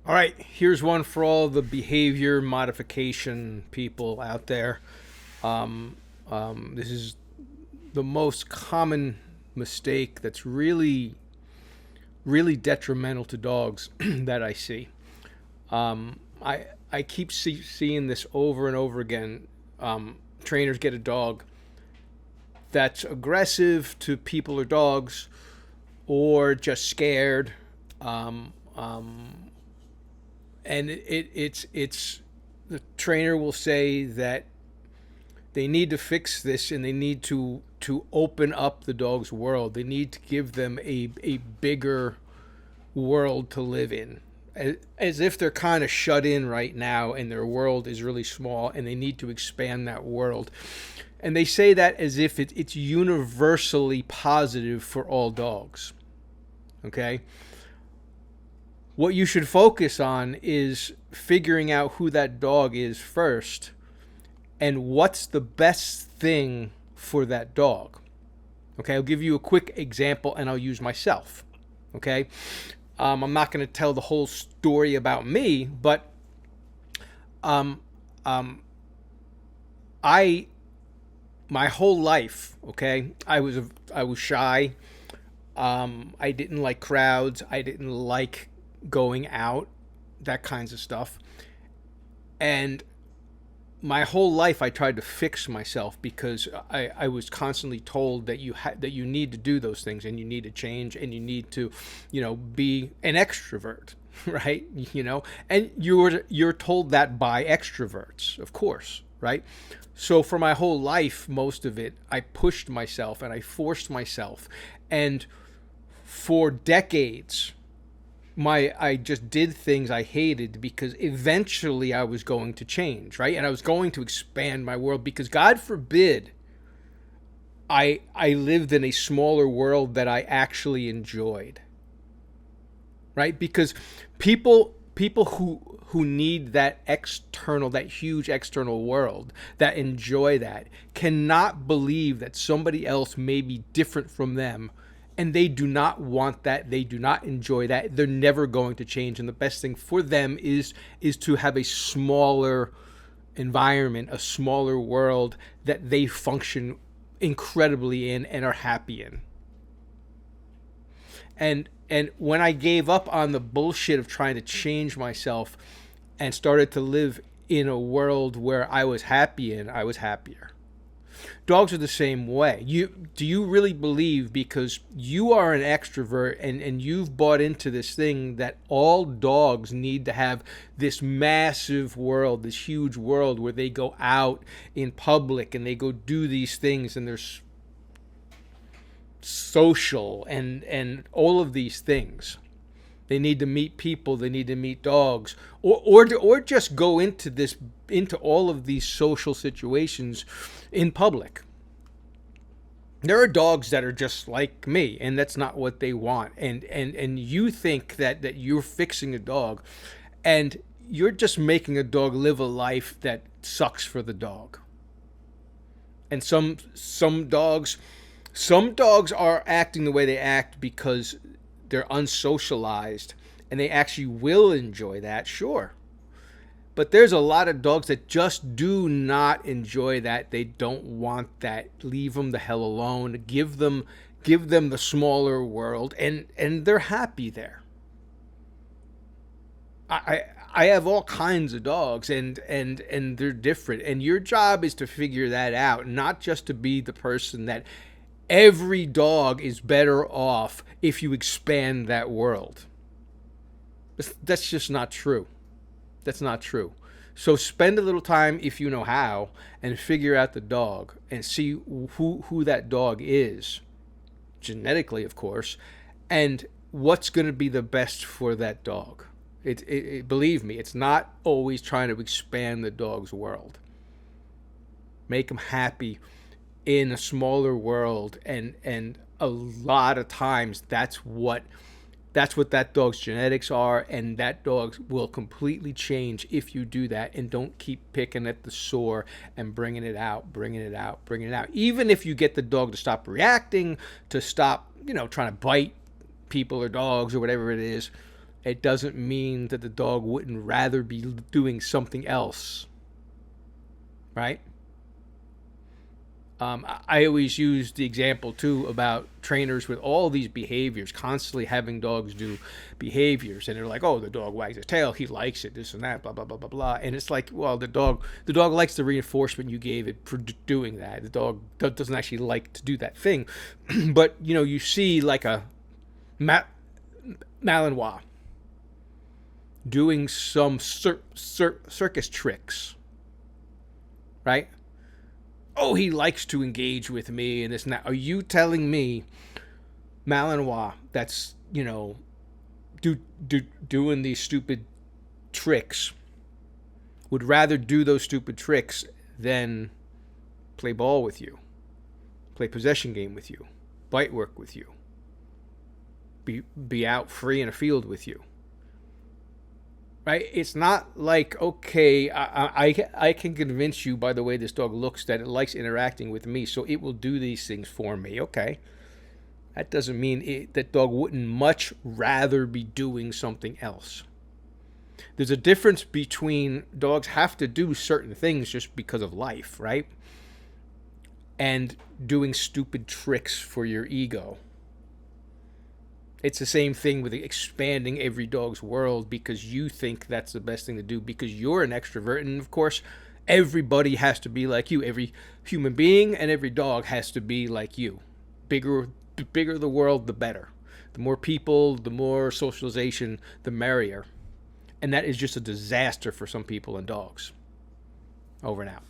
All right, here's one for all the behavior modification people out there. This is the most common mistake that's really detrimental to dogs that I see. I keep seeing this over and over again. Trainers get a dog that's aggressive to people or dogs, or just scared. Um, um, and it's the trainer will say that they need to fix this and they need to open up the dog's world. They need to give them a bigger world to live in. As if they're kind of shut in right now and their world is really small and they need to expand that world. And they say that as if it's universally positive for all dogs. Okay? What you should focus on is figuring out who that dog is first and what's the best thing for that dog. Okay, I'll give you a quick example and I'll use myself. Okay, I'm not going to tell the whole story about me, but um, um, I my whole life, okay, I was shy. I didn't like crowds. I didn't like going out, that kinds of stuff. And my whole life I tried to fix myself because I was constantly told that that you need to do those things and you need to change and you need to, be an extrovert, right? And you're told that by extroverts, of course, right? So for my whole life, most of it, I pushed myself and I forced myself, and for decades I just did things I hated because eventually I was going to change, right? And I was going to expand my world because God forbid I lived in a smaller world that I actually enjoyed. Right? Because people who need that external, that huge external world, that enjoy that, cannot believe that somebody else may be different from them, and they do not want that, they do not enjoy that, they're never going to change. And the best thing for them is to have a smaller environment, a smaller world that they function incredibly in and are happy in. And when I gave up on the bullshit of trying to change myself and started to live in a world where I was happy in, I was happier. Dogs are the same way. Do you really believe, because you are an extrovert and you've bought into this thing, that all dogs need to have this massive world, this huge world where they go out in public and they go do these things and they're social and all of these things? They need to meet people. They need to meet dogs, or just go into all of these social situations in public. There are dogs that are just like me, and that's not what they want. And you think that you're fixing a dog, and you're just making a dog live a life that sucks for the dog. And some dogs are acting the way they act because they're unsocialized and they actually will enjoy that, sure. But there's a lot of dogs that just do not enjoy that. They don't want that. Leave them the hell alone. Give them the smaller world, and they're happy there. I have all kinds of dogs, and they're different. And your job is to figure that out, not just to be the person that every dog is better off if you expand that world. That's just not true. That's not true. So spend a little time, if you know how, and figure out the dog and see who that dog is, genetically, of course, and what's going to be the best for that dog. Believe me, it's not always trying to expand the dog's world. Make them happy in a smaller world, and a lot of times that's what that dog's genetics are, and that dog will completely change if you do that and don't keep picking at the sore and bringing it out. Even if you get the dog to stop reacting, to stop trying to bite people or dogs or whatever it is, it doesn't mean that the dog wouldn't rather be doing something else, right? I always use the example too about trainers with all these behaviors, constantly having dogs do behaviors, and they're like, "Oh, the dog wags his tail, he likes it, this and that, blah blah blah blah blah." And it's like, well, the dog likes the reinforcement you gave it for doing that. The dog doesn't actually like to do that thing, but you see like a Malinois doing some circus tricks, right? Oh, he likes to engage with me and this and that. Are you telling me Malinois that's, doing these stupid tricks would rather do those stupid tricks than play ball with you, play possession game with you, bite work with you, be out free in a field with you? Right? It's not like, okay, I can convince you by the way this dog looks that it likes interacting with me, so it will do these things for me. Okay. That doesn't mean that dog wouldn't much rather be doing something else. There's a difference between dogs have to do certain things just because of life, right? And doing stupid tricks for your ego. It's the same thing with expanding every dog's world because you think that's the best thing to do because you're an extrovert. And of course, everybody has to be like you. Every human being and every dog has to be like you. Bigger the world, the better. The more people, the more socialization, the merrier. And that is just a disaster for some people and dogs. Over and out.